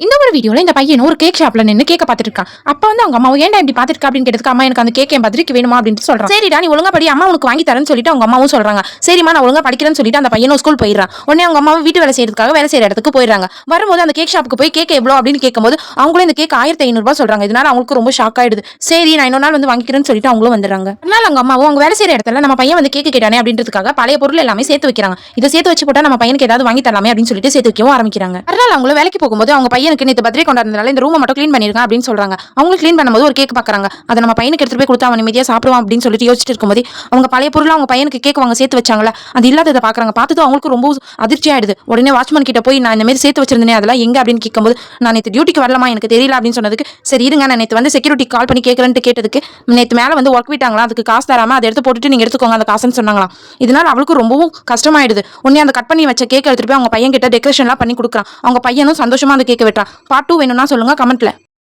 இந்த ஒரு வீடியோல இந்த பையன் ஒரு கேக் ஷாப்ல நின்று கேக்க பார்த்துட்டு இருக்கான். அப்ப வந்து அவங்க அம்மா ஏன்டா இப்படி பார்த்துட்டு அப்படின்னு கேட்டதுக்கு அம்மா எனக்கு அந்த கேக் என் பத்திரிக்கை வேணுமா அப்படின்னு சொல்றான். சரிடா நீ ஒழுங்கா படி அம்மா உனக்கு வாங்கி தரேன்னு சொல்லிட்டு அவங்க அம்மாவும் சொல்றாங்க. சரிம்மா நான் ஒழுங்கா படிக்கிறேன்னு சொல்லிட்டு அந்த பையனும் ஸ்கூல் போயிடுறான். உடனே அவங்க அம்மாவும் வீட்டு வேலை செய்யறதுக்காக வேலை செய்யற இடத்துக்கு போயிடுறாங்க. வரும்போது அந்த கேக் ஷாப்புக்கு போய் கேக் எவ்வளோ அப்படின்னு கேட்கும்போது அவங்களும் இந்த கேக் 1500 சொல்றாங்க. இதனால அவங்களுக்கு ரொம்ப ஷாக் ஆயிடுது. சரி நான் இன்னொரு நாள் வந்து வாங்கிக்கிறேன்னு சொல்லிட்டு அவங்களும் வந்துடுறாங்க. அதனால அவங்க அம்மாவும் அவங்க வேலை செய்யற இடத்துல நம்ம பையன் வந்து கேக் கேட்டானே அப்படின்றதுக்காக பழைய பொருள் எல்லாமே சேர்த்து வைக்கிறாங்க. இதை சேர்த்து வச்சு போட்டா நம்ம பையனுக்கு ஏதாவது வாங்கி தரலாமே அப்படின்னு சொல்லிட்டு சேர்த்து வைக்கவும் ஆரம்பிக்கிறாங்க. அதனால அவங்களும் வேலைக்கு போகும்போது அவங்க பையனுக்கு நேற்று பர்த்டே கொண்டாடுறதுனால இந்த ரூமை மட்டும் க்ளீன் பண்ணிருக்கேன் அப்படின்னு சொல்றாங்க. அவங்க க்ளீன் பண்ணும்போது ஒரு கேக் பார்க்கறாங்க. அதை நம்ம பையனுக்கு எடுத்துட்டு போய் கொடுத்தா அவன் நிம்மதியா சாப்பிடுவான் அப்படின்னு சொல்லிட்டு யோசிச்சுட்டு இருக்கும்போது அவங்க பழைய பொருள் அவங்க பையனுக்கு கேக் வாங்க சேர்த்து வச்சாங்களா அது இல்லாததை பாக்குறாங்க. பார்த்ததும் அவங்களுக்கு ரொம்ப அதிர்ச்சி ஆயிடுது. உடனே வாட்ச்மேன் கிட்ட போய் நான் இந்த மாதிரி சேர்த்து வச்சிருந்தேன் அதெல்லாம் எங்க அப்படின்னு கேட்கும்போது நான் நேற்று டியூட்டிக்கு வரலாமா எனக்கு தெரியல அப்படின்னு சொன்னதுக்கு சரி இருங்க நான் நேற்று வந்து செக்யூரிட்டி கால் பண்ணி கேட்கறேன்னு கேட்டதுக்கு நேற்று மேலே வந்து ஒர்க் விட்டாங்களா அதுக்கு காசு தராம அதை எடுத்து போட்டுட்டு நீங்க எடுத்துக்கோங்க அந்த காசுன்னு சொன்னாங்களாம். இதனால அவளுக்கு ரொம்பவும் கஷ்டமாயிடுது. உடனே அந்த கட் பண்ணி வச்ச கேக் எடுத்துட்டு போய் அவங்க பையன் கிட்ட டெக்கரேஷன்லாம் பண்ணி கொடுக்குறான். அவங்க பையனும் சந்தோஷமா அந்த கேக் வெட்டான். பார்ட் 2 வேணும்னா சொல்லுங்க கமெண்ட்ல.